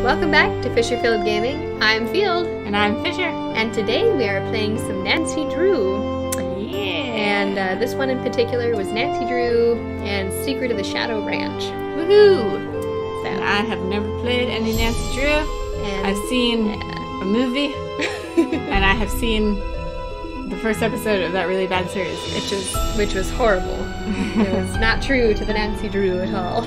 Welcome back to Fisher-Field Gaming. I'm Field. And I'm Fisher. And today we are playing some Nancy Drew. Yeah. And this one in particular was Nancy Drew and Secret of the Shadow Ranch. Woohoo! So I have never played any Nancy Drew. And I've seen a movie. And I have seen the first episode of that really bad series. Which was horrible. It was not true to the Nancy Drew at all.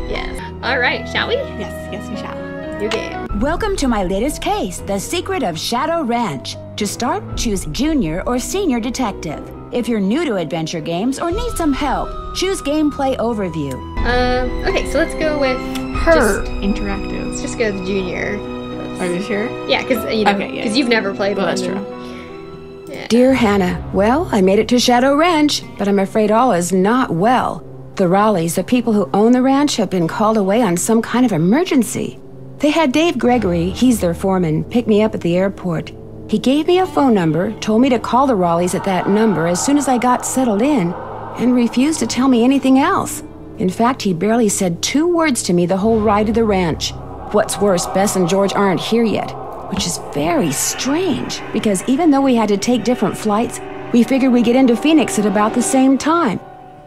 Yes. Alright, shall we? Yes, we shall. New game. Welcome to my latest case, The Secret of Shadow Ranch. To start, choose Junior or Senior Detective. If you're new to adventure games or need some help, choose Gameplay Overview. Okay, so let's go with Her Interactive. Let's just go with Junior. Are you sure? Yeah, because you've never played one. That's true. Yeah. Dear Hannah, well, I made it to Shadow Ranch, but I'm afraid all is not well. The Raleighs, the people who own the ranch, have been called away on some kind of emergency. They had Dave Gregory, he's their foreman, pick me up at the airport. He gave me a phone number, told me to call the Raleighs at that number as soon as I got settled in, and refused to tell me anything else. In fact, he barely said 2 words to me the whole ride to the ranch. What's worse, Bess and George aren't here yet, which is very strange, because even though we had to take different flights, we figured we'd get into Phoenix at about the same time.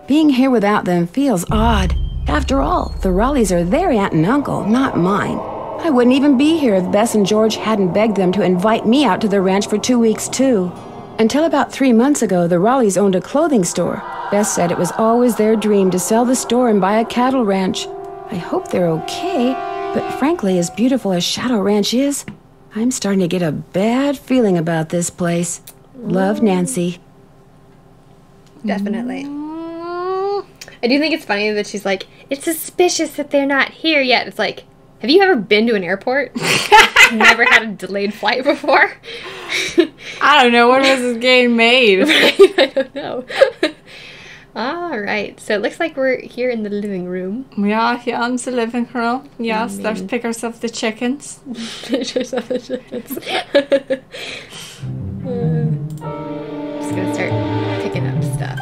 Being here without them feels odd. After all, the Raleighs are their aunt and uncle, not mine. I wouldn't even be here if Bess and George hadn't begged them to invite me out to the ranch for 2 weeks, too. Until about 3 months ago, the Raleighs owned a clothing store. Bess said it was always their dream to sell the store and buy a cattle ranch. I hope they're okay, but frankly, as beautiful as Shadow Ranch is, I'm starting to get a bad feeling about this place. Love, Nancy. Definitely. I do think it's funny that she's like, it's suspicious that they're not here yet. It's like, have you ever been to an airport? Never had a delayed flight before? I don't know. When was this game made? I don't know. Alright, so it looks like we're here in the living room. We are here in the living room. Yes, let's pick ourselves the chickens. Pick ourselves the chickens. Just gonna start picking up stuff.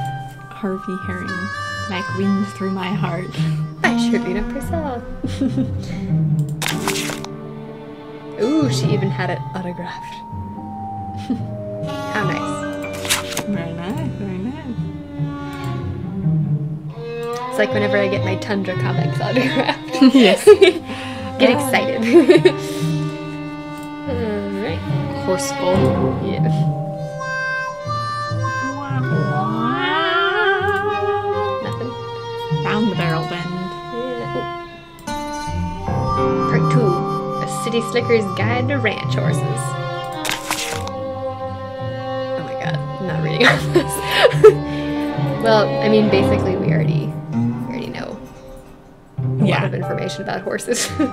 Harvey Herring, like wind through my heart. I should read up herself. Ooh, she even had it autographed. How nice. Very nice, very nice. It's like whenever I get my Tundra comics autographed. Yes. Get excited. Alright. Horseful. Yeah. Round the barrel bend. Yeah. Part 2. A City Slicker's Guide to Ranch Horses. Oh my god, I'm not reading all this. Well, I mean, basically we already know a lot of information about horses. So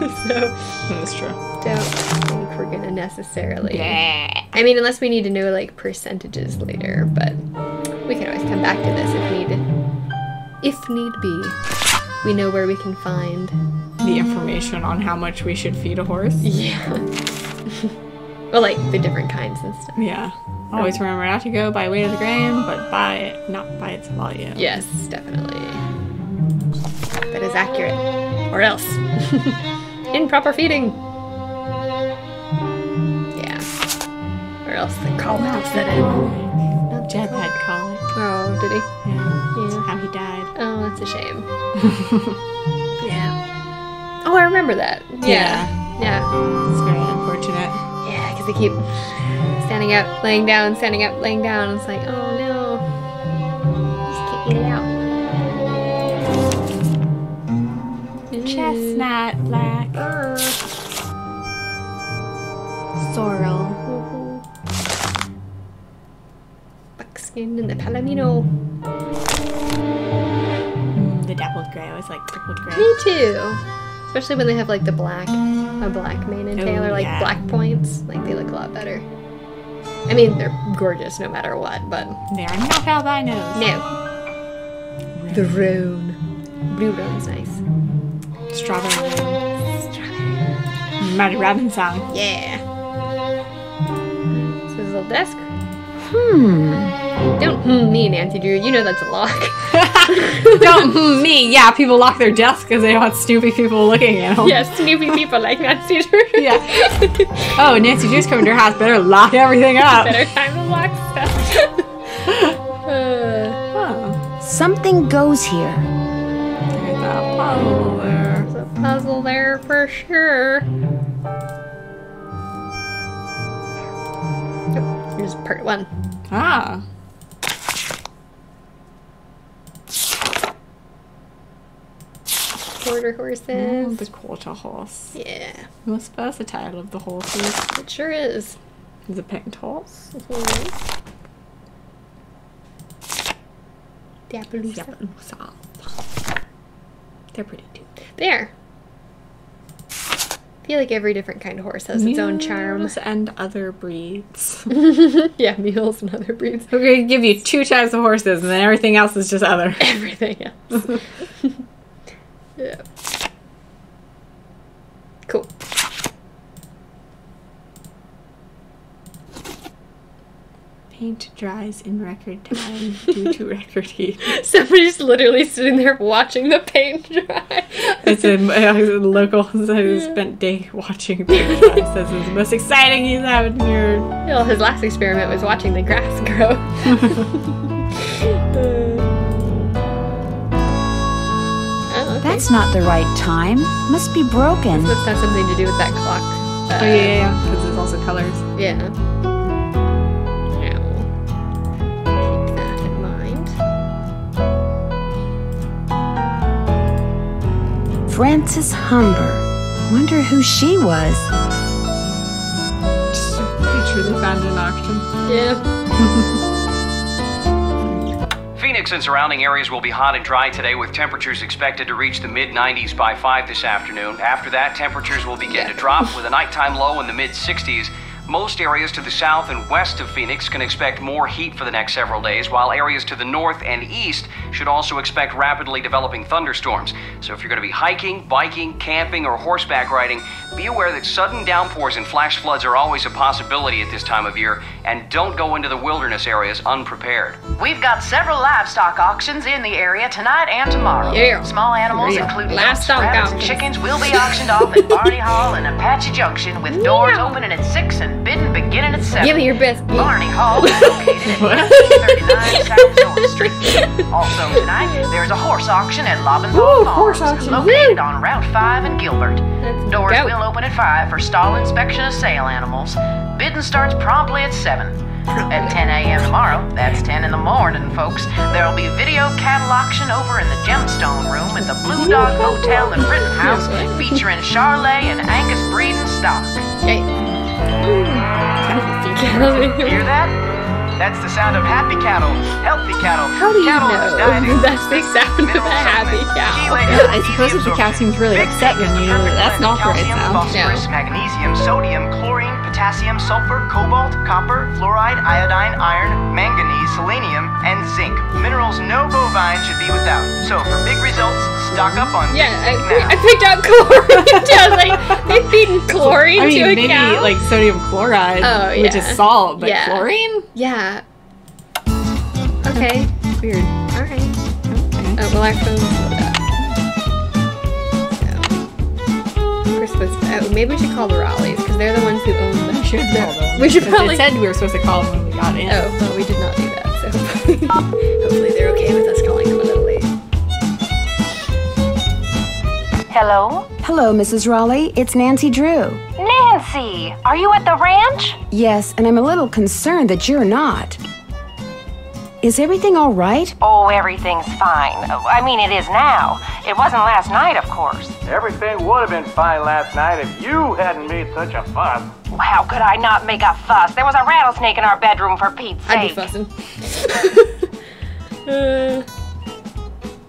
That's true. don't think we're gonna necessarily... Yeah. I mean, unless we need to know, like, percentages later, but we can always come back to this if needed. If need be, we know where we can find the information on how much we should feed a horse. Yeah. Well, like the different kinds and stuff. Yeah. Always remember not to go by weight of the grain, but not by its volume. Yes, definitely. That is accurate. Or else. Improper feeding. Yeah. Or else the colic will set in. Jeb had colic. Oh, did he? Yeah. That's how he died. Oh, that's a shame. Yeah. Oh, I remember that. Yeah. It's very unfortunate. Yeah, because they keep standing up, laying down, standing up, laying down. It's like, oh no. Just can't get it out. Chestnut black. Sorrel. Buckskin and the Palomino. The dappled gray. I always like dappled gray. Me too. Especially when they have like a black mane and tail, or like black points. Like they look a lot better. I mean, they're gorgeous no matter what, but They are not albinos. no. The roan. Blue roan's nice. Strawberry. Strawberry. Marty Robbins song. Yeah. So this little desk. Don't me, Nancy Drew. You know that's a lock. Don't me. Yeah, people lock their desks because they don't want snoopy people looking at them. Yeah, snoopy people like Nancy Drew. Yeah. Oh, Nancy Drew's coming to her house. Better lock everything up. Better time to lock stuff. Something goes here. There's a puzzle there. There's a puzzle there for sure. Oh, here's part 1. Ah. Quarter horses. Oh, the quarter horse. Yeah, What's the title of the horses? it sure is. Is it paint horse? Dapaloosa. They're pretty too. There. I feel like every different kind of horse has its own charm. Mules and other breeds. Yeah, mules and other breeds. We're going to give you 2 types of horses, and then everything else is just other. Everything else. Yeah. Cool. Paint dries in record time due to record heat. Somebody's literally sitting there watching the paint dry. It's a local who spent day watching paint dry. Says it's the most exciting he's having here. Well, his last experiment was watching the grass grow. Oh, okay. That's not the right time. Must be broken. This must have something to do with that clock. Oh, yeah, because there's also colors. Yeah. Now, keep that in mind. Frances Humber. Wonder who she was. Just a picture they found in an auction. Yeah. Phoenix and surrounding areas will be hot and dry today, with temperatures expected to reach the mid-90s by 5 this afternoon. After that, temperatures will begin to drop with a nighttime low in the mid-60s. Most areas to the south and west of Phoenix can expect more heat for the next several days, while areas to the north and east should also expect rapidly developing thunderstorms. So if you're going to be hiking, biking, camping, or horseback riding, be aware that sudden downpours and flash floods are always a possibility at this time of year, and don't go into the wilderness areas unprepared. We've got several livestock auctions in the area tonight and tomorrow. Yeah. Small animals, including Livestock rabbits and auctions. chickens, will be auctioned off at Barney Hall and Apache Junction, with doors opening at 6 and bidding beginning at 7. Give me your best. Barney Hall is located at 1839 South North Street. Also tonight, there's a horse auction at Lobenthal Farms, located on Route 5 in Gilbert. Let's Doors go. will open at 5 for stall inspection of sale animals. Bidding starts promptly at 7. At 10 a.m. tomorrow, that's 10 in the morning, folks, there'll be video cattle auction over in the Gemstone Room at the Blue Dog Hotel in Rittenhouse, featuring Charolais and Angus breeding stock. Okay. Hear that? That's the sound of happy cattle, healthy cattle, How do you cattle know? whose diet includes That's the big sound of a mineral happy supplements, cow. chelated I suppose if the cow seems really Big upset Big when is you the perfect that's blend not of the right calcium, sound. phosphorus, No. magnesium, sodium, chlorine, potassium, sulfur, cobalt, copper, fluoride, iodine, iron, manganese, selenium, and zinc. Minerals no bovine should be without. So for big results, stock up on Yeah, Big Big I now. picked out chlorine. I was like, they feeding chlorine I mean, to a maybe cow? like sodium chloride, Oh, which yeah. is salt, but Yeah. chlorine? Yeah. Okay. Weird. All right. Okay. Well, our phone's so we're supposed to. Maybe we should call the Raleighs because they're the ones who own the. Should call them. We should 'Cause probably. It said we were supposed to call them when we got in. Oh, well, we did not do that. So hopefully they're okay with us calling them a little late. Hello? Hello, Mrs. Raleigh. It's Nancy Drew. Nancy, are you at the ranch? Yes, and I'm a little concerned that you're not. Is everything all right? Oh, everything's fine. I mean, it is now. It wasn't last night, of course. Everything would have been fine last night if you hadn't made such a fuss. How could I not make a fuss? There was a rattlesnake in our bedroom, for Pete's I'd be sake. fussing.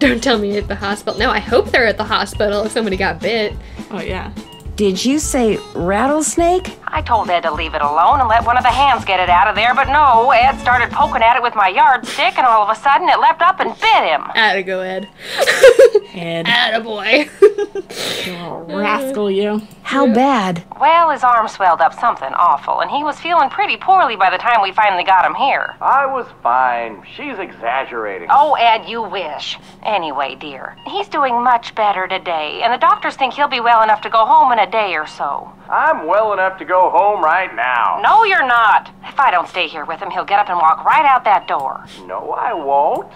Don't tell me at the hospital. No, I hope they're at the hospital if somebody got bit. Oh, yeah. Did you say rattlesnake? I told Ed to leave it alone and let one of the hands get it out of there, but no, Ed started poking at it with my yardstick, and all of a sudden it leapt up and bit him. Atta go, Ed. Ed. Attaboy. You little rascal, you. How bad? Well, his arm swelled up something awful, and he was feeling pretty poorly by the time we finally got him here. I was fine. She's exaggerating. Oh, Ed, you wish. Anyway, dear, he's doing much better today, and the doctors think he'll be well enough to go home in a day or so. I'm well enough to go home right now. No, you're not. If I don't stay here with him, he'll get up and walk right out that door. No, I won't.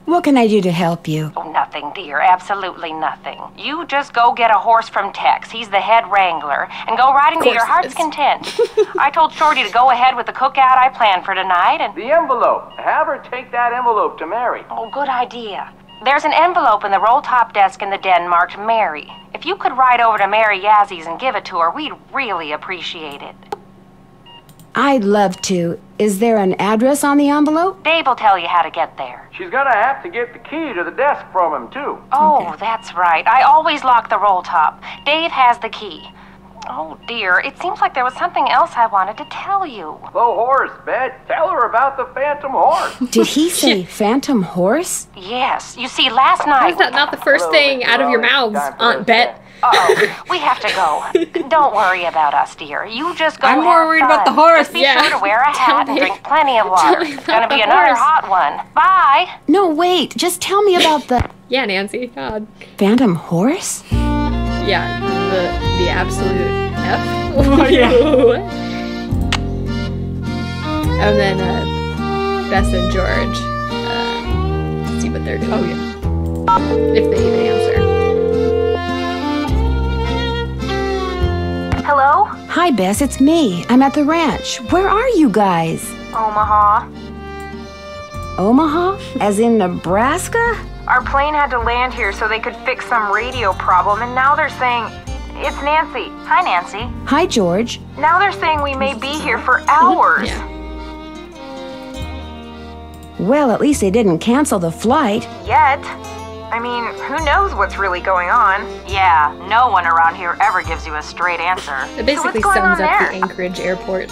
What can I do to help you? Oh, nothing, dear. Absolutely nothing. You just go get a horse from Tex. He's the head wrangler. And go riding to your heart's content. I told Shorty to go ahead with the cookout I planned for tonight, and... The envelope. Have her take that envelope to Mary. Oh, good idea. There's an envelope in the roll-top desk in the den marked Mary. If you could ride over to Mary Yazzy's and give it to her, we'd really appreciate it. I'd love to. Is there an address on the envelope? Dave will tell you how to get there. She's gonna have to get the key to the desk from him, too. Oh, that's right. I always lock the roll-top. Dave has the key. Oh, dear. It seems like there was something else I wanted to tell you. The horse, Bet. Tell her about the phantom horse. Did he say phantom horse? Yes. You see, last night... How is that not the first thing out of your mouths, Aunt Bet? Uh-oh. We have to go. Don't worry about us, dear. You just go I'm more have worried fun. about the horse. Just be sure to wear a hat and drink plenty of water. me It's about gonna be the another horse. hot one. Bye. No, wait. Just tell me about the Yeah, Nancy. God. phantom horse? Yeah, the absolute F. Oh, yeah. And then Bess and George see what they're doing. Oh, yeah. If they even answer. Hello? Hi, Bess. It's me. I'm at the ranch. Where are you guys? Omaha. Omaha? As in Nebraska? Our plane had to land here so they could fix some radio problem, and now they're saying... It's Nancy. Hi, Nancy. Hi, George. Now they're saying we may be here for hours. Yeah. Well, at least they didn't cancel the flight. Yet. I mean, who knows what's really going on? Yeah, no one around here ever gives you a straight answer. It basically going sums on up there? the Anchorage airport.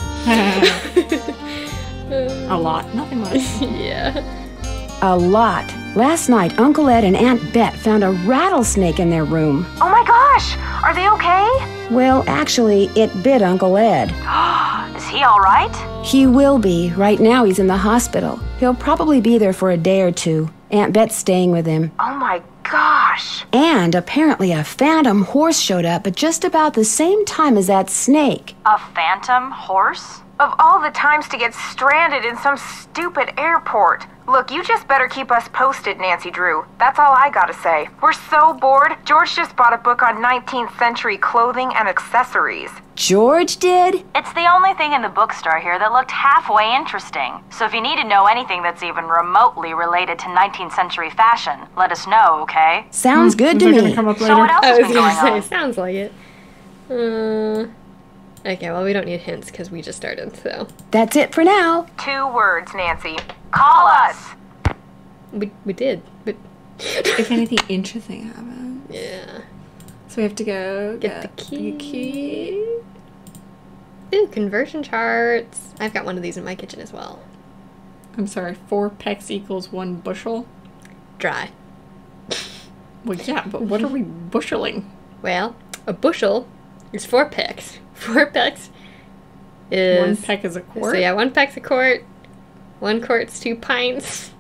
A lot. Nothing much. Yeah. A lot. Last night, Uncle Ed and Aunt Bet found a rattlesnake in their room. Oh my gosh! Are they okay? Well, actually, it bit Uncle Ed. Is he all right? He will be. Right now, he's in the hospital. He'll probably be there for a day or two. Aunt Bet's staying with him. Oh my gosh! And apparently a phantom horse showed up at just about the same time as that snake. A phantom horse? Of all the times to get stranded in some stupid airport. Look, you just better keep us posted, Nancy Drew. That's all I gotta say. We're so bored. George just bought a book on 19th century clothing and accessories. George did? It's the only thing in the bookstore here that looked halfway interesting. So if you need to know anything that's even remotely related to 19th century fashion, let us know, okay? Sounds good to They're gonna me. come up So later. what else I has was been gonna going say, on? sounds like it. Okay, well, we don't need hints because we just started, so. That's it for now. 2 words, Nancy. Call us. We did, but If anything interesting happens. yeah. So we have to go Get the key. key. Ooh, conversion charts. I've got one of these in my kitchen as well. I'm sorry, 4 pecks equals 1 bushel? Dry. Well, yeah, but what are we busheling? Well, a bushel is 4 pecks. 4 pecks is... 1 peck is a quart? So yeah, 1 peck's a quart. 1 quart's 2 pints.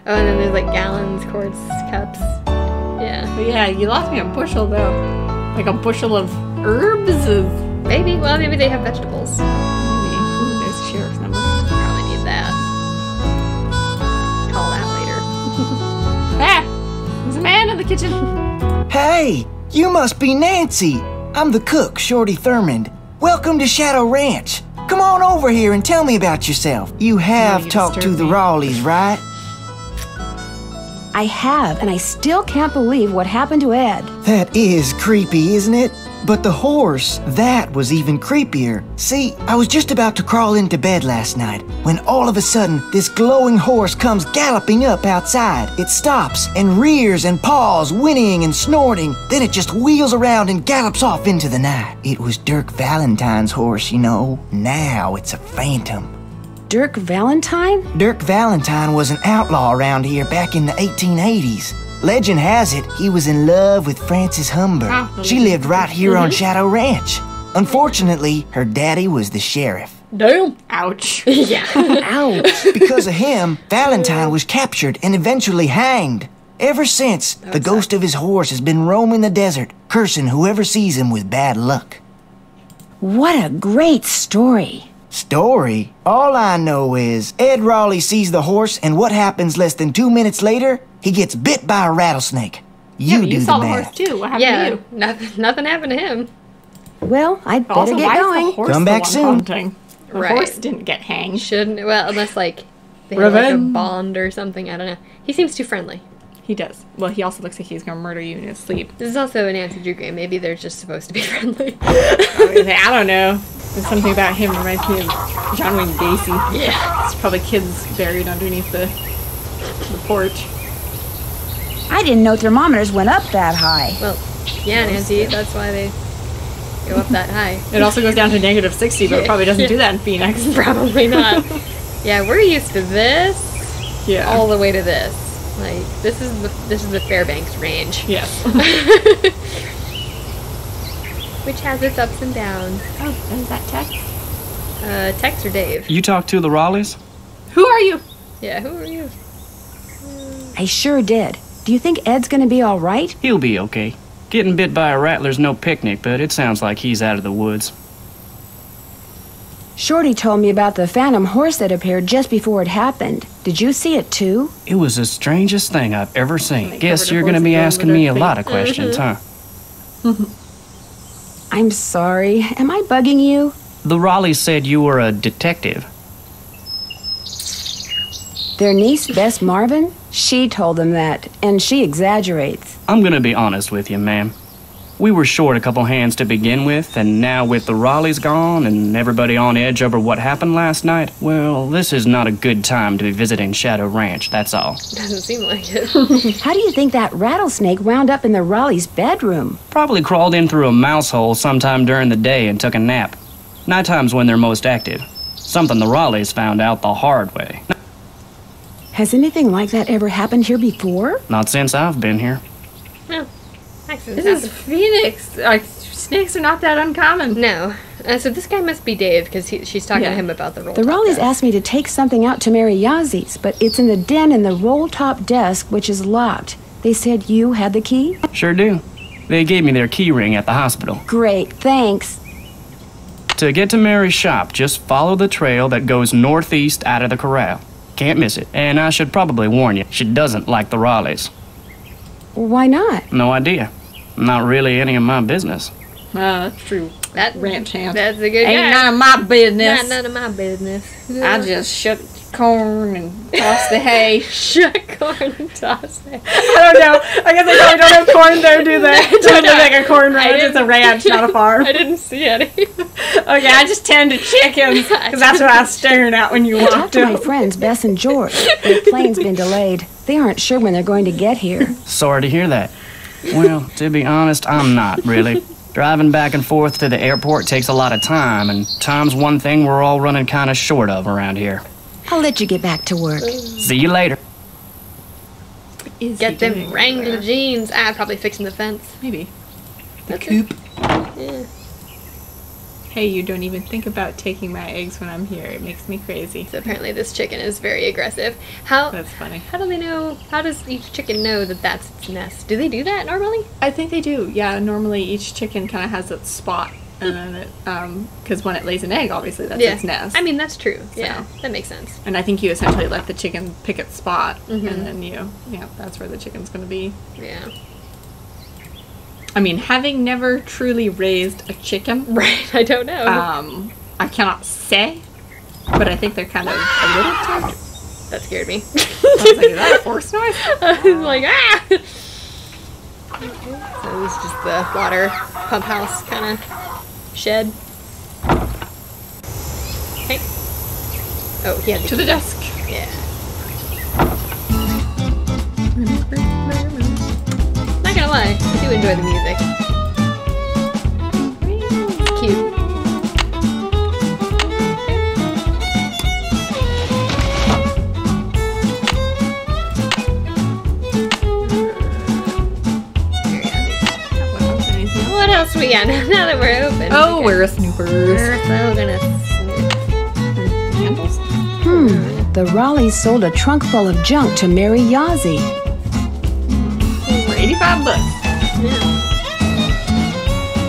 Oh, and then there's like gallons, quarts, cups. Yeah. But yeah, you lost me a bushel though. Like a bushel of herbs is... Maybe. Well, maybe they have vegetables. Maybe. Ooh, there's the sheriff's number. Probably need that. Call that later. Ah! There's a man in the kitchen. Hey, you must be Nancy. I'm the cook, Shorty Thurmond. Welcome to Shadow Ranch. Come on over here and tell me about yourself. You have you talked to disturb the me. Rawleys, right? I have, and I still can't believe what happened to Ed. That is creepy, isn't it? But the horse, that was even creepier. See, I was just about to crawl into bed last night when all of a sudden this glowing horse comes galloping up outside. It stops and rears and paws, whinnying and snorting. Then it just wheels around and gallops off into the night. It was Dirk Valentine's horse, you know. Now it's a phantom. Dirk Valentine? Dirk Valentine was an outlaw around here back in the 1880s. Legend has it he was in love with Frances Humber. She lived right here on Shadow Ranch. Unfortunately, her daddy was the sheriff. Damn. Ouch. Yeah. Ouch. Because of him, Valentine was captured and eventually hanged. Ever since, the ghost of his horse has been roaming the desert, cursing whoever sees him with bad luck. What a great story. Story? All I know is Ed Raleigh sees the horse, and what happens less than 2 minutes later? He gets bit by a rattlesnake. You do you the saw the math. horse too. What happened to you? Nothing happened to him. Well, I'd better Also, get why going. is the horse Come the back one soon. haunting? The Right. horse didn't get hanged. Shouldn't, well, unless like they had like a Revenge. bond or something. I don't know. He seems too friendly. He does. Well, he also looks like he's gonna murder you in his sleep. This is also a Nancy Drew game. Maybe they're just supposed to be friendly. I don't know. There's something about him reminds me of John Wayne Gacy. Yeah. There's probably kids buried underneath the porch. I didn't know thermometers went up that high. Well, yeah, Nancy. That's why they go up that high. It also goes down to -60, but it probably doesn't do that in Phoenix. Probably not. Yeah, we're used to this Yeah. all the way to this. Like this is the Fairbanks range. Yes. Which has its ups and downs. Oh, is that Tex? Tex or Dave? You talked to the Raleighs? Who are you? Yeah, who are you? I sure did. Do you think Ed's gonna be all right? He'll be okay. Getting bit by a rattler's no picnic, but it sounds like he's out of the woods. Shorty told me about the phantom horse that appeared just before it happened. Did you see it too? It was the strangest thing I've ever seen. They Guess covered a you're gonna horse be with asking me a their lot feet. of questions, huh? I'm sorry. Am I bugging you? The Raleighs said you were a detective. Their niece, Bess Marvin? She told them that, and she exaggerates. I'm gonna be honest with you, ma'am. We were short a couple hands to begin with, and now with the Raleighs gone and everybody on edge over what happened last night, well, this is not a good time to be visiting Shadow Ranch, that's all. Doesn't seem like it. How do you think that rattlesnake wound up in the Raleigh's bedroom? Probably crawled in through a mouse hole sometime during the day and took a nap. Nighttime's when they're most active. Something the Raleighs found out the hard way. Has anything like that ever happened here before? Not since I've been here. No. Accidents This is happen. Phoenix. Like, snakes are not that uncommon. No. So this guy must be Dave because she's talking Yeah. to him about the roll. The Raleighs asked me to take something out to Mary Yazi's, but it's in the den in the roll-top desk, which is locked. They said you had the key? Sure do. They gave me their key ring at the hospital. Great, thanks. To get to Mary's shop, just follow the trail that goes northeast out of the corral. Can't miss it. And I should probably warn you, she doesn't like the Raleighs. Why not? No idea. Not really any of my business. That's true. That Ranch hand. That's a good Ain't guy. none of my business. Not none of my business. I just shut corn and toss the hay. shut corn and toss it. I don't know. I guess they probably don't have corn there, do they? It doesn't look like a corn ranch. It's a ranch, not a farm. I didn't see any. Okay, I just tend to chickens because that's what I was staring at when you I talked walked to my up. friends, Bess and George. Their plane's been delayed. They aren't sure when they're going to get here. Sorry to hear that. Well, to be honest, I'm not, really. Driving back and forth to the airport takes a lot of time, and time's one thing we're all running kind of short of around here. I'll let you get back to work. See you later. Get them Wrangler jeans. Probably fixing the fence. Maybe. The coop. Yeah. Hey, you don't even think about taking my eggs when I'm here. It makes me crazy. So apparently this chicken is very aggressive. How? That's funny. How do they know? How does each chicken know that that's its nest? Do they do that normally? I think they do. Yeah, normally each chicken kind of has its spot, and then it, because when it lays an egg, obviously that's its nest. I mean, that's true. Yeah, that makes sense. And I think you essentially let the chicken pick its spot, and then that's where the chicken's going to be. Yeah. I mean, having never truly raised a chicken, Right. I don't know. I cannot say, but I think they're kind of a little timid. That scared me. I was like, is that a horse noise? I was like, ah! Okay, so was just the water pump house kind of shed. Okay. Oh, he had To the desk. Yeah. Not gonna lie, I do enjoy the music. It's cute. What else we got now that we're open? Oh, Okay. we're snoopers. We're so gonna snoop. Handles. The Raleighs sold a trunk full of junk to Mary Yazzie. For $85. Yeah.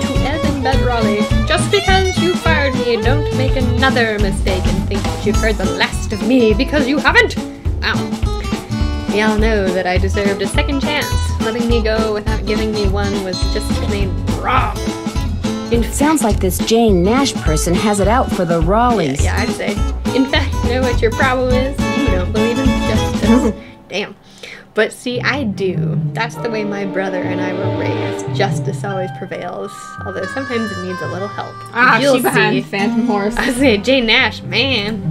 To Ed and Raleigh, just because you fired me, don't make another mistake and think that you've heard the last of me, because you haven't! Wow. We all know that I deserved a second chance. Letting me go without giving me one was just plain wrong. Sounds like this Jane Nash person has it out for the Raleighs. Yeah, I'd say. In fact, you know what your problem is? You don't believe in justice. Damn. But see, I do. That's the way my brother and I were raised. Justice always prevails, although sometimes it needs a little help. You'll You'll behind see. Phantom Horse. I was saying, Jane Nash, man.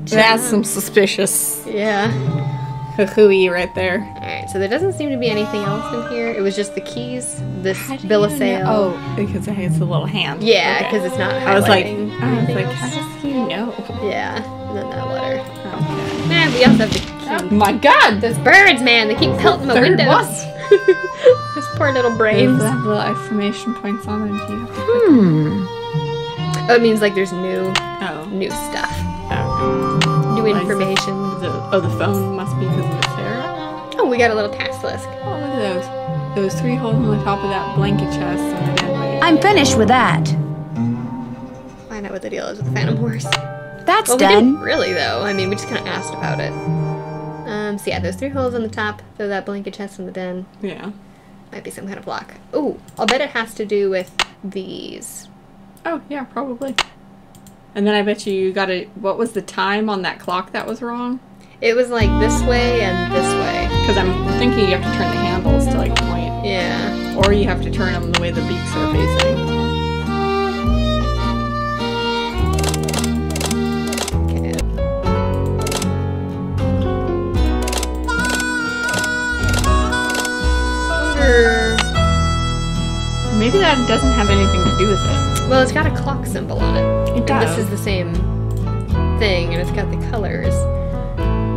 That's some suspicious Yeah. hooey right there. Alright, so there doesn't seem to be anything else in here. It was just the keys, this bill of sale. Oh, because it has a little hand. Yeah, Okay. because it's not I was like, highlighting how anything else. does he know? Yeah, and then that letter. Okay. Man, we also have the key. Oh my God, Those birds, man, they keep pelting my Third windows. one. Those poor little Does brains. that have little exclamation points on it? Do you have to Oh, it means like there's new Oh. stuff. Oh. New Why is information. the phone must be because of the Sarah. Oh, we got a little task list. Oh, look at those. Those 3 holes on the top of that blanket chest. And then I'm finished with that. Find out what the deal is with the Phantom Horse. That's Well, we done. didn't really, though. I mean, we just kind of asked about it. So yeah, those 3 holes on the top, throw that blanket chest in the den. Yeah. Might be some kind of block. Ooh, I'll bet it has to do with these. Oh, yeah, probably. And then I bet you got a... What was the time on that clock that was wrong? It was like this way and this way. Because I'm thinking you have to turn the handles to like point. Yeah. Or you have to turn them the way the beaks are facing. Okay. Maybe that doesn't have anything to do with it. Well, it's got a clock symbol on it. It And does. this is the same thing, and it's got the colors.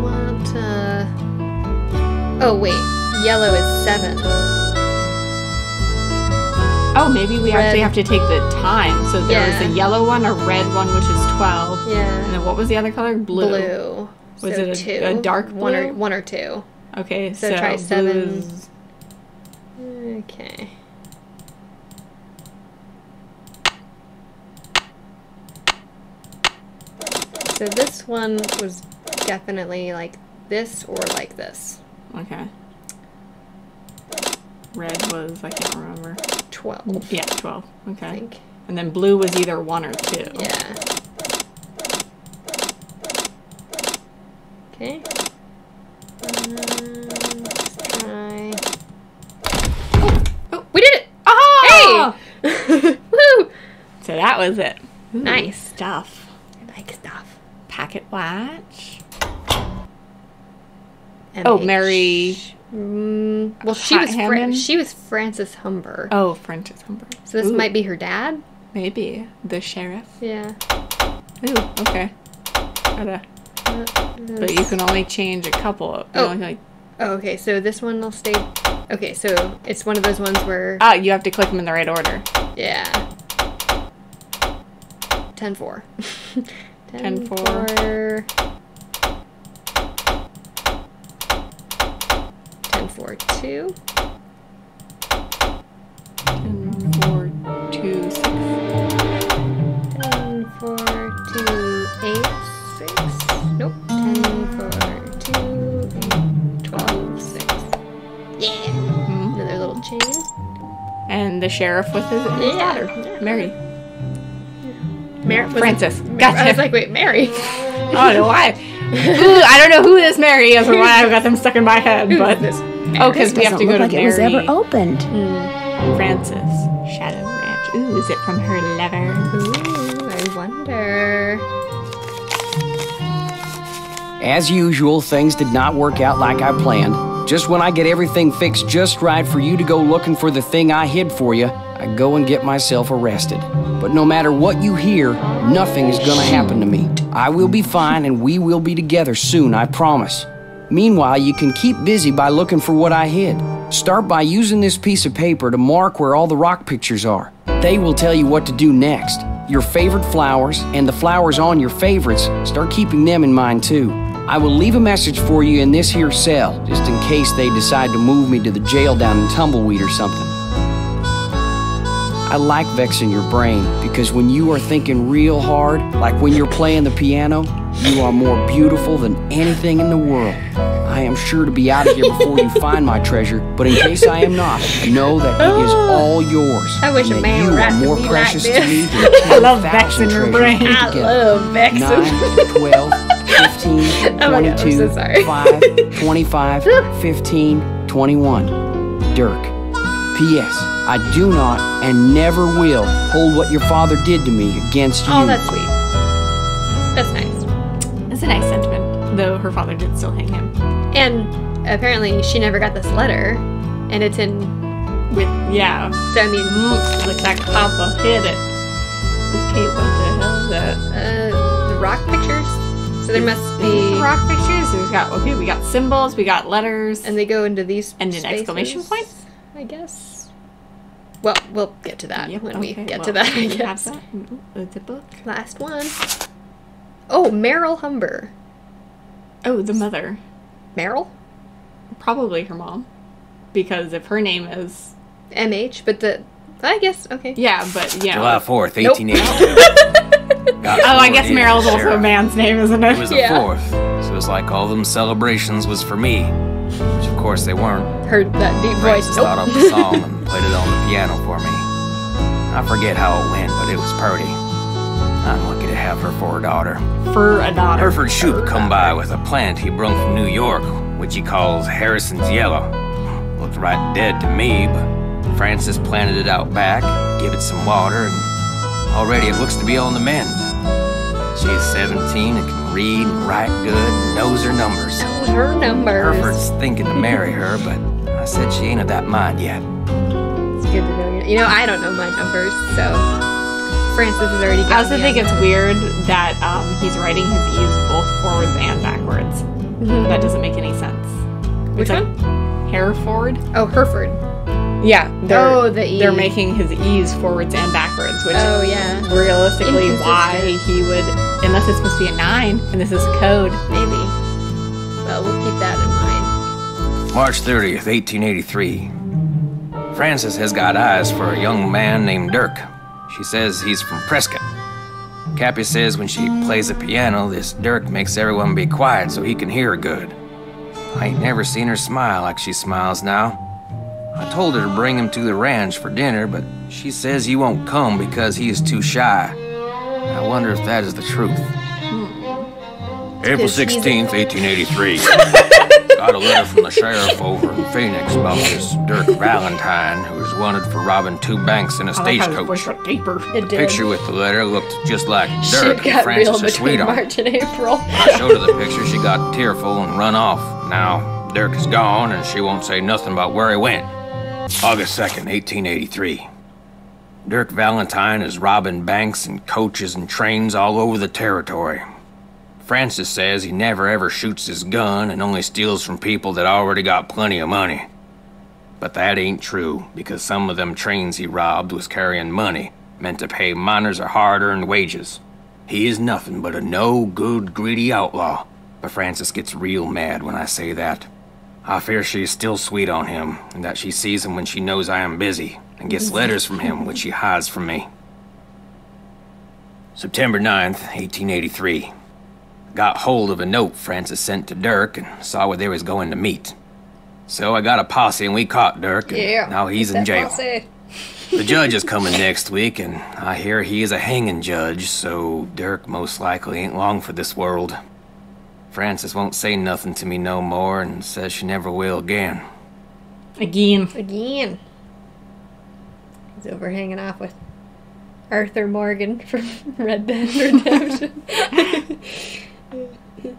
What, Oh, wait. Yellow is 7. Oh, maybe we Red. actually have to take the time. So there was Yeah. a yellow one, a red one, which is 12. Yeah. And then what was the other color? Blue. Blue. Was So it a 2. dark One or, blue? 1 or 2. Okay, So so try 7. blue's- Okay. So this one was definitely like this or like this. Okay. Red was, I can't remember. 12. Yeah, 12. I Okay. think. And then blue was either 1 or 2. Yeah. Okay. Let's try. Oh, we did it! Oh! Hey! Woo! So that was it. Ooh, Nice. Stuff. I like stuff. Packet watch. MH. Oh, Mary. Well, Hammond? she was Frances Humber. Oh, Frances Humber. So this Ooh, might be her dad? maybe the sheriff. Yeah. Ooh, okay. Gotta. But you can only change a couple of. Oh. Only, like, Oh, okay, so this one will stay. Okay, so it's one of those ones where. you have to click them in the right order. Yeah. 10-4. 10-4. 10-4-2. 10-4-2-6. 10-4-2-8-6. Nope. 10-4-2-8-12-6. Yeah. Another little chain. And the sheriff with his daughter, Mary. Frances. Gotcha. I was like, wait, Mary. I don't know why. I don't know who this Mary is or why I've got them stuck in my head, but this? oh, because we have to go to like Mary. it was ever opened. Frances, Shadow Ranch. Ooh, is it from her lover? Ooh, I wonder. As usual, things did not work out like I planned. Just when I get everything fixed just right for you to go looking for the thing I hid for you, I go and get myself arrested. But no matter what you hear, nothing is gonna happen to me. I will be fine and we will be together soon, I promise. Meanwhile, you can keep busy by looking for what I hid. Start by using this piece of paper to mark where all the rock pictures are. They will tell you what to do next. Your favorite flowers and the flowers on your favorites, start keeping them in mind too. I will leave a message for you in this here cell, just in case they decide to move me to the jail down in Tumbleweed or something. I like vexing your brain, because when you are thinking real hard, like when you're playing the piano, you are more beautiful than anything in the world. I am sure to be out of here before you find my treasure, but in case I am not, know that it is all yours. I wish and a that man you would rap are to more me precious like to me than 10,000 I love vexing your brain. treasures I together. love vexing. 9, 12, 15, Oh my God, I'm 22, so sorry. 5, 25, 15, 21. Dirk. P.S. I do not and never will hold what your father did to me against you. Oh, that's sweet. That's nice. It's a nice sentiment, though her father did still hang him. And apparently she never got this letter, and it's in... With, yeah. So, I mean... Like that papa hit it. Okay, what the hell is that? the rock pictures? So there must be... Rock pictures? There's got, okay, we got symbols, we got letters. And they go into these And an spaces, exclamation point? I guess. Well, we'll get to that when we okay, get well, to that, I we have guess. that. It's a book. Last one. Oh, Meryl Humber. Oh, the mother. Meryl? Probably her mom. Because if her name is... MH, but the... I guess, okay. Yeah, but, you know... July 4th, Nope. 1882. Oh, I guess Meryl's also a man's name, isn't it? It was the 4th, so it's like all them celebrations was for me. Which, of course, they weren't. Heard that deep voice. Frances thought up the song and played it on the piano for me. I forget how it went, but it was purty. I'm lucky to have her for a daughter. For a daughter. Hereford Shoup come by with a plant he brung from New York, which he calls Harrison's Yellow. Looked right dead to me, but Frances planted it out back, give it some water, and already it looks to be on the mend. She's 17 and can read and write good and knows her numbers. Her numbers. Hereford's thinking to marry her, but I said she ain't of that mind yet. It's good to know. You know, I don't know my numbers, so Frances has already got I also me think on it's that. weird that he's writing his E's both forwards and backwards. That doesn't make any sense. Which it's one? Like Hereford. Oh, Hereford. Yeah. The E. They're making his E's forwards and backwards, which Oh, yeah. realistically why Inconsistent. he would, unless it's supposed to be a 9 and this is code. Maybe. Well, we'll keep that in mind. March 30th, 1883. Frances has got eyes for a young man named Dirk. She says he's from Prescott. Cappy says when she plays the piano, this Dirk makes everyone be quiet so he can hear her good. I ain't never seen her smile like she smiles now. I told her to bring him to the ranch for dinner, but she says he won't come because he is too shy. I wonder if that is the truth. April 16th, 1883. Got a letter from the sheriff over in Phoenix about this Dirk Valentine, who's wanted for robbing 2 banks in a stagecoach. It The did. picture with the letter looked just like Shit Dirk and got real Frances are between sweet on. March and April. I showed her the picture, she got tearful and run off. Now, Dirk is gone and she won't say nothing about where he went. August 2nd, 1883. Dirk Valentine is robbing banks and coaches and trains all over the territory. Frances says he never ever shoots his gun and only steals from people that already got plenty of money. But that ain't true, because some of them trains he robbed was carrying money, meant to pay miners a hard-earned wages. He is nothing but a no-good, greedy outlaw, but Frances gets real mad when I say that. I fear she is still sweet on him, and that she sees him when she knows I am busy, and gets letters from him which she hides from me. September 9th, 1883. Got hold of a note Frances sent to Dirk and saw where they was going to meet. So I got a posse and we caught Dirk, and now he's in jail. The judge is coming next week, and I hear he is a hanging judge, so Dirk most likely ain't long for this world. Frances won't say nothing to me no more and says she never will again. Again. He's over hanging off with Arthur Morgan from Red Dead Redemption.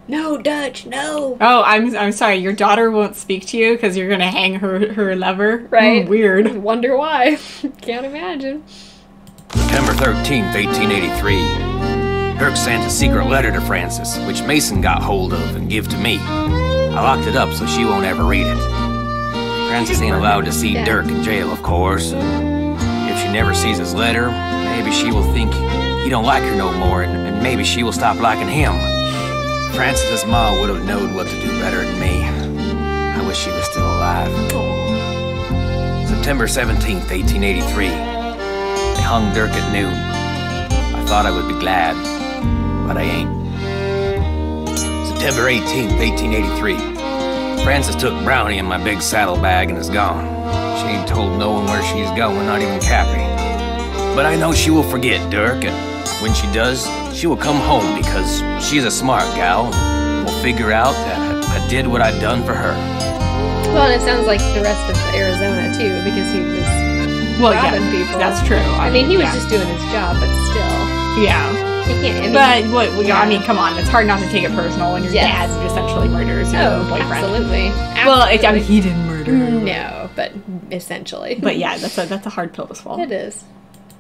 No, Dutch, no. Oh, I'm sorry. Your daughter won't speak to you because you're gonna hang her lover. Right. Weird. Wonder why. Can't imagine. September 13th, 1883. Dirk sent a secret letter to Frances, which Mason got hold of and give to me. I locked it up so she won't ever read it. Frances ain't allowed to see Dirk in jail, of course. If she never sees his letter, maybe she will think he don't like her no more, and maybe she will stop liking him. Frances's ma would have known what to do better than me. I wish she was still alive. September 17th, 1883. They hung Dirk at noon. I thought I would be glad, but I ain't. September 18th, 1883. Frances took Brownie in my big saddlebag and is gone. She ain't told no one where she's going, not even Cappy. But I know she will forget Dirk, and when she does, she will come home because she's a smart gal and will figure out that I did what I'd done for her. Well, and it sounds like the rest of Arizona, too, because he was robbing people. That's true. I mean, he was just doing his job, but still. Yeah. He can't. I mean, come on. It's hard not to take it personal when your dad essentially murders your boyfriend. Absolutely. Well, I mean, he didn't murder her. No, but essentially. But yeah, that's a hard pill to swallow. It is.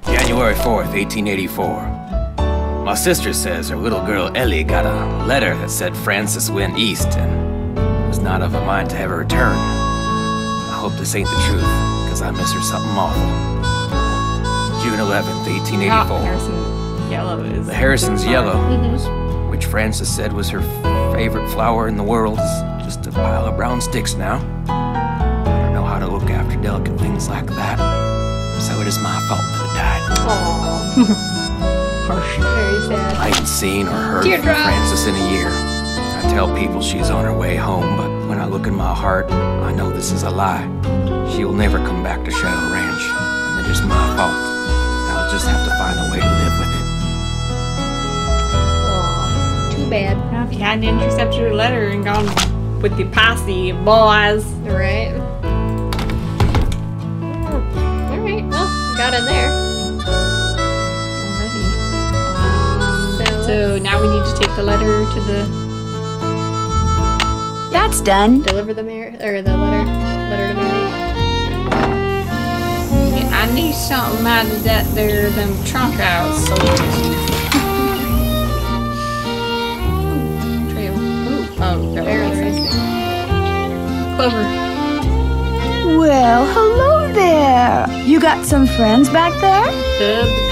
January 4th, 1884. My sister says her little girl Ellie got a letter that said Frances went east and was not of a mind to ever return. I hope this ain't the truth, because I miss her something awful. June 11th, 1884. The Harrison's yellow, which Frances said was her favorite flower in the world, is just a pile of brown sticks now. I don't know how to look after delicate things like that, so it is my fault that it died. Aww. Harsh. Very sad. I ain't seen or heard from Frances in a year. I tell people she's on her way home, but when I look in my heart, I know this is a lie. She will never come back to Shadow Ranch, and it is my fault. I'll just have to find a way to live with it. Too bad. Well, if you hadn't intercepted your letter and gone with the posse of boys. Right. Alright, well, got in there. Alrighty. So now we need to take the letter to the... That's done. Deliver the letter to Mary. I need something out of that there, them trunk house. So Clover. Well, hello there. You got some friends back there?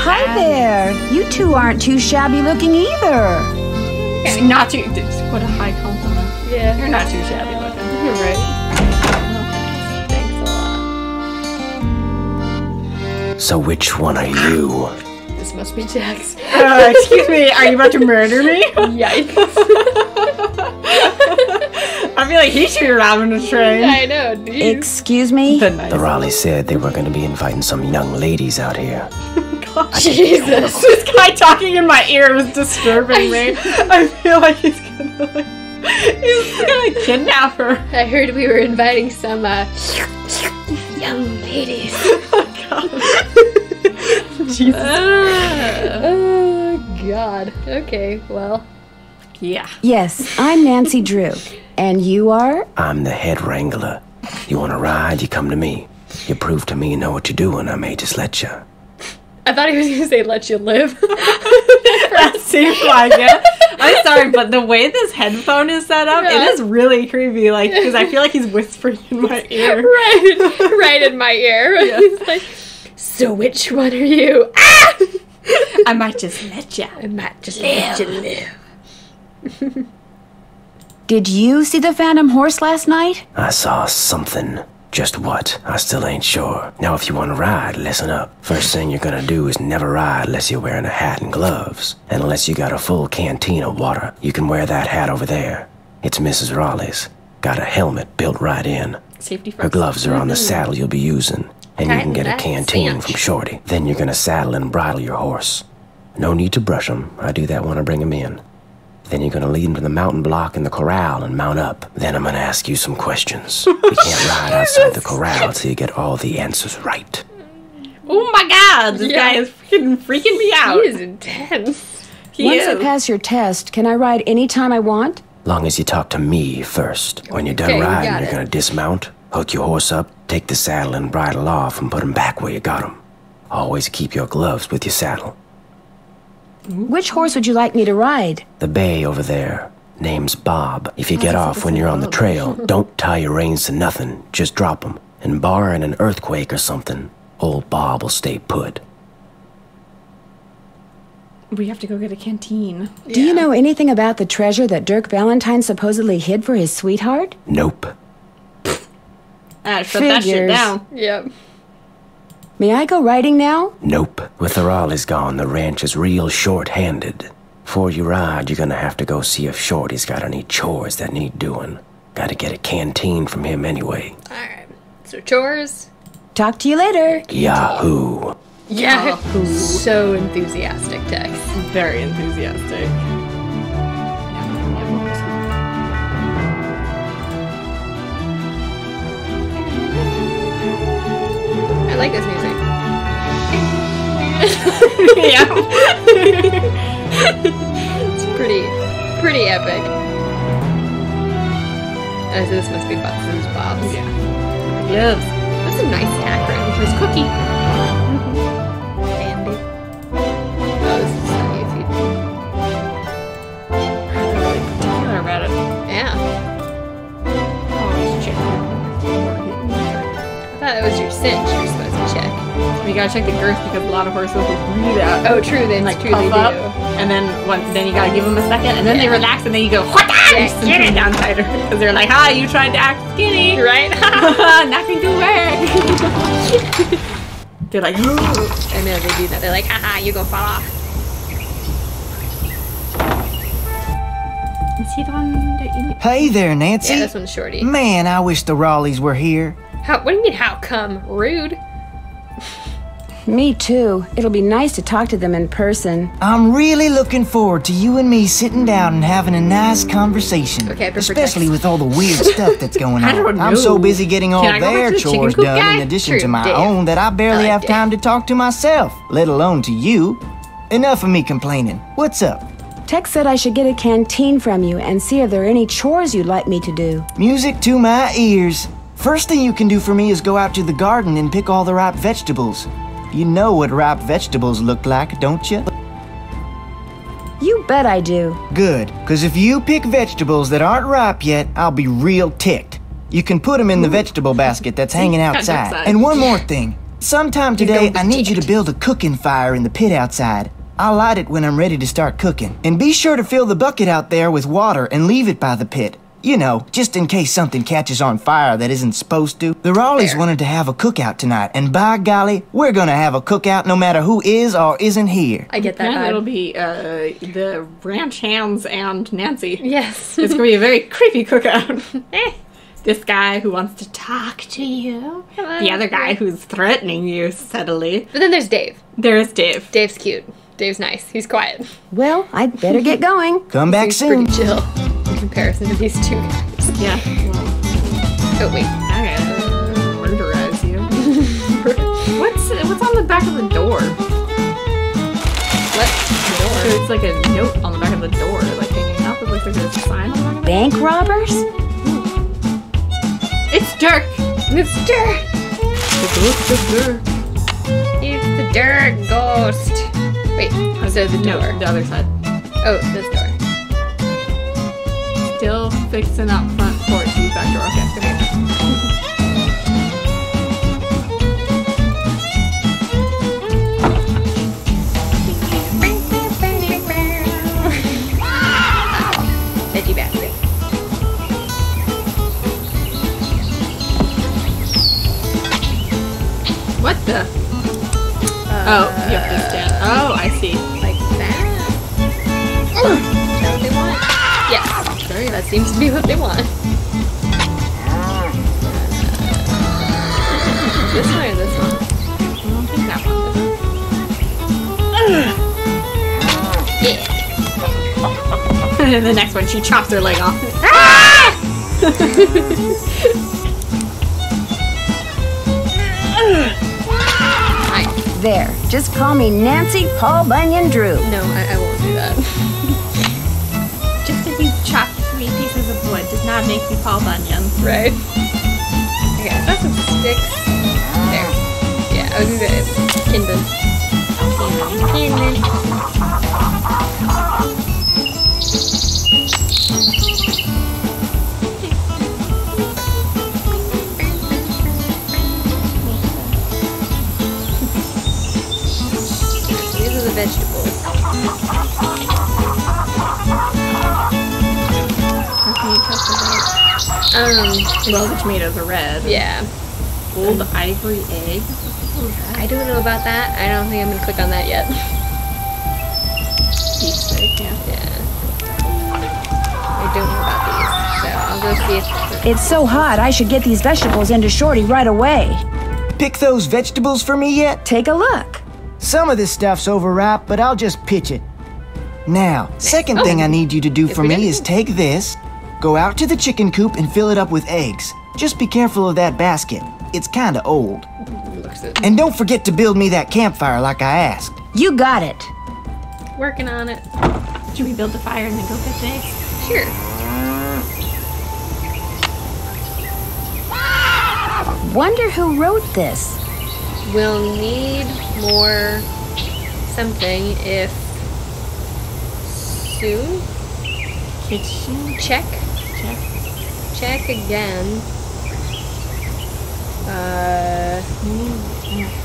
Hi there. You two aren't too shabby looking either. Okay. Not too... What a high compliment. Yeah. You're not too shabby looking. You're right. Thanks a lot. So which one are you? This must be Jax. Excuse me, are you about to murder me? Yikes. I feel like he should be robbing a train. I know, dude. Excuse me? The Raleighs said they were going to be inviting some young ladies out here. God, Jesus. This guy talking in my ear was disturbing me. I feel like he's gonna kidnap her. I heard we were inviting some young ladies. Oh God. Jesus. Oh God. Okay, well. Yeah. Yes, I'm Nancy Drew. And you are? I'm the head wrangler. You want to ride, you come to me. You prove to me you know what you're doing, I may just let you. I thought he was going to say let you live. That seems like it. I'm sorry, but the way this headphone is set up, it is really creepy. Like, because I feel like he's whispering in my ear. Right in my ear. Yeah. He's like, so which one are you? Ah! I might just let you. I might just let you live. Did you see the Phantom Horse last night? I saw something. Just what? I still ain't sure. Now, if you want to ride, listen up. First thing you're gonna do is never ride unless you're wearing a hat and gloves. And unless you got a full canteen of water, you can wear that hat over there. It's Mrs. Raleigh's. Got a helmet built right in. Safety first. Her gloves are on the saddle you'll be using. And you can get a canteen from Shorty. Then you're gonna saddle and bridle your horse. No need to brush him. I do that when I bring him in. Then you're gonna lead him to the mountain block in the corral and mount up. Then I'm gonna ask you some questions. You can't ride outside the corral till you get all the answers right. Oh my god, this guy is freaking me out. He is intense. Once I pass your test, can I ride any time I want? Long as you talk to me first. When you're done riding, you're gonna dismount, hook your horse up, take the saddle and bridle off, and put him back where you got him. Always keep your gloves with your saddle. Which horse would you like me to ride? The bay over there. Name's Bob. If you get off when you're on the trail, don't tie your reins to nothing. Just drop them. And barring an earthquake or something, old Bob will stay put. We have to go get a canteen. Do you know anything about the treasure that Dirk Valentine supposedly hid for his sweetheart? Nope. Shut that shit down. Yep. May I go riding now? Nope. With the Raleighs gone, the ranch is real short-handed. Before you ride, you're gonna have to go see if Shorty's got any chores that need doing. Gotta get a canteen from him anyway. Alright. So chores. Talk to you later. Yahoo! Yahoo! So enthusiastic, Tex. Very enthusiastic. I like this music. Yeah. It's pretty epic. Oh, so this must be Bob's. Yeah. Gloves. That's a nice tack room for his cookie. Handy. Oh, this is so easy. I'm really particular about it. Yeah. Oh, it's chicken. I thought it was your cinch you're supposed to check. You gotta check the girth because a lot of horses will breathe out. Oh, true. They like truly puff up, do. and then then you gotta give them a second, and then they relax, and then you go get it down tighter because they're like, "Hi, you tried to act skinny, Right? not going to work." They're like, "Ooh." I know they do that. They're like, haha, you go fall off. Is he the one that you? Hey there, Nancy. Yeah, this one's Shorty. Man, I wish the Raleighs were here. What do you mean, how come? Rude. Me too. It'll be nice to talk to them in person. I'm really looking forward to you and me sitting down and having a nice conversation. Okay, I prefer especially text. with all the weird stuff that's going I don't on. know. I'm so busy getting all Can I go back their to the chicken chores coop done guy? in addition True, to my Dave. own that I barely I like have time to talk to myself, let alone to you. Enough of me complaining. What's up? Tex said I should get a canteen from you and see if there are any chores you'd like me to do. Music to my ears. First thing you can do for me is go out to the garden and pick all the ripe vegetables. You know what ripe vegetables look like, don't you? You bet I do. Good, because if you pick vegetables that aren't ripe yet, I'll be real ticked. You can put them in the vegetable basket that's hanging outside. And one more thing. Sometime today, I need you to build a cooking fire in the pit outside. I'll light it when I'm ready to start cooking. And be sure to fill the bucket out there with water and leave it by the pit. You know, just in case something catches on fire that isn't supposed to. The Raleighs wanted to have a cookout tonight, and by golly, we're gonna have a cookout no matter who is or isn't here. I get that And vibe. it'll be the ranch hands and Nancy. Yes. It's gonna be a very creepy cookout. This guy who wants to talk to you. The other guy who's threatening you subtly. But then there's Dave. There's Dave. Dave's cute. Dave's nice. He's quiet. Well, I'd better get going. Come back He's soon. pretty chill in comparison to these two guys. Yeah. Oh, wait. I gotta murderize you. What's on the back of the door? What? So it's like a note on the back of the door, like hanging out. It looks like there's a sign on the back of it. Bank robbers? It's Dirk! It's Dirk! The ghost of Dirk. It's the Dirk ghost. Wait, so the door. No, the other side. Oh, this door. Still fixing up front porch. Use back door. Okay. Veggie basket. What the? Oh, you have to stand. Oh, I see. Like that? Is that what they want? Yes. Sure, that seems to be what they want. This one or this one? I don't think that one. Yeah. And the next one, she chops her leg off. Nice. There, just call me Nancy Paul Bunyan Drew. No, I won't do that. Just because you chopped 3 pieces of wood does not make you Paul Bunyan. Right. Okay, I got some sticks. There. Yeah, I was gonna say kindling. These are the vegetables. How can you tell the red? Well, the tomatoes are red. Yeah. Old ivory egg. I don't know about that. I don't think I'm gonna click on that yet. Beef steak, yeah. I don't know about these, so I'll go see if... It's so hot, I should get these vegetables into Shorty right away. Pick those vegetables for me yet? Take a look. Some of this stuff's overripe, but I'll just pitch it. Now, second thing I need you to do for me is take this, go out to the chicken coop and fill it up with eggs. Just be careful of that basket. It's kinda old. And don't forget to build me that campfire like I asked. You got it. Working on it. Should we build the fire and then go get the eggs? Sure. Wonder who wrote this. We'll need more something if soon. Kitchen. Check. Check. Check again.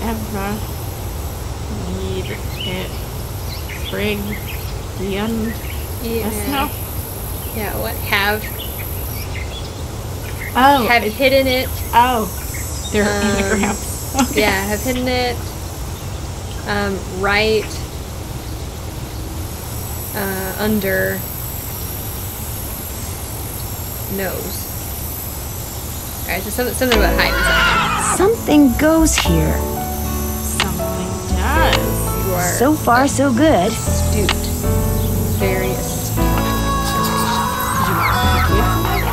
Ever need it. Sprig. Beyond. Yeah. Yeah, what? Have. Oh. Have hidden it. Oh. They're anagrams. Okay. Yeah, have hidden it. Right. Under. Nose. Alright, so something about hiding something. Something goes here. Something does. You are So far, so good. astute. Very astute.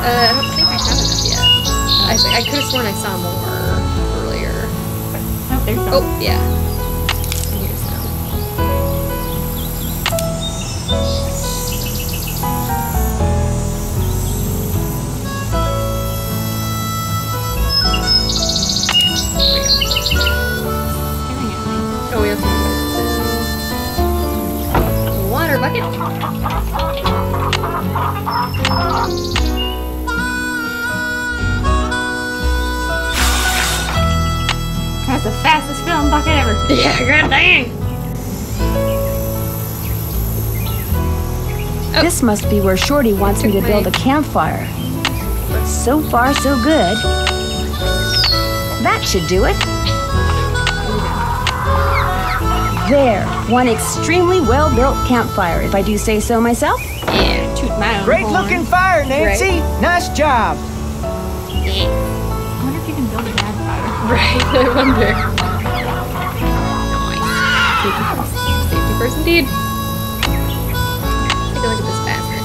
I don't think I have enough yet. I could have sworn I saw more earlier. Oh, there's some. Oh, yeah. Here's some. Oh, we have some water bucket. That's the fastest filling bucket ever. Yeah, god dang. This must be where Shorty wants me to build a campfire. So far, so good. That should do it. There, one extremely well-built campfire, if I do say so myself. Yeah, Toot my own Great horn. looking fire, Nancy. Nice job. I wonder if you can build a bad fire. Right, I wonder. Safety first indeed. Take a look at this basket.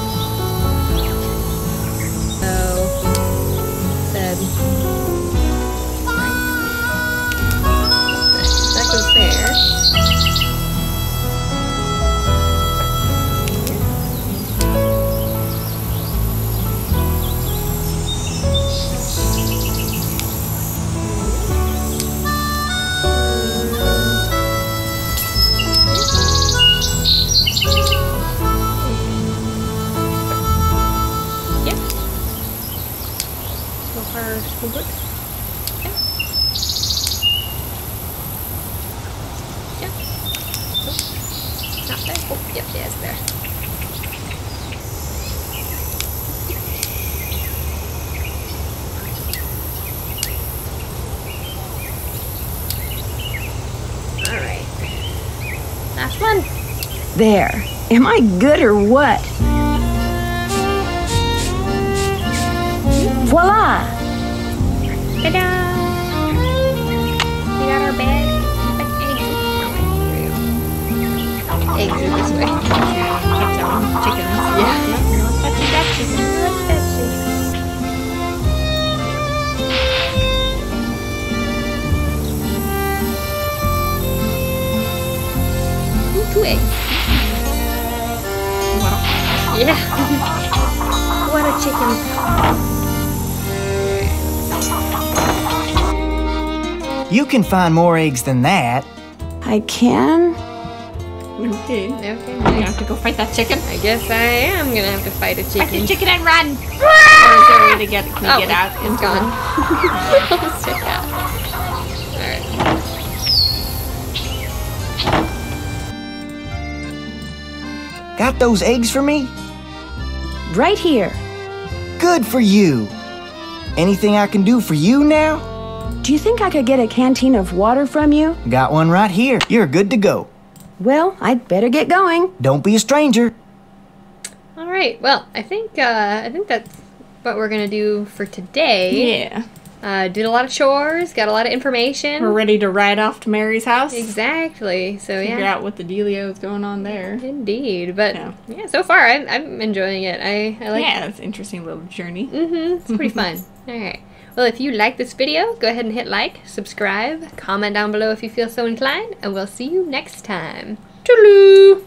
So, said. That goes there. Good. Yeah. Yeah. Oh, not there. Oh, yep, yeah, it's there. Alright. Last one. There. Am I good or what? Voila! Ta-da! We got our bed. Eggs are this way. Chickens. Yeah. Let's that chicken. Yeah. What a chicken. You can find more eggs than that. I can? Okay. Okay. You have to go fight that chicken. I guess I am gonna have to fight a chicken. Fight the chicken and run! Or is there a way to get, can you get out? It's gone. Let's check out. Alright. Got those eggs for me? Right here. Good for you. Anything I can do for you now? Do you think I could get a canteen of water from you? Got one right here. You're good to go. Well, I'd better get going. Don't be a stranger. Alright, well, I think that's what we're gonna do for today. Yeah. Did a lot of chores, got a lot of information. We're ready to ride off to Mary's house. Exactly. So Figure yeah. out what the dealio is going on there. Indeed. But yeah, so far I'm enjoying it. I like Yeah, it's an interesting little journey. It's pretty fun. Alright. Well, if you like this video, go ahead and hit like, subscribe, comment down below if you feel so inclined, and we'll see you next time. Toodaloo!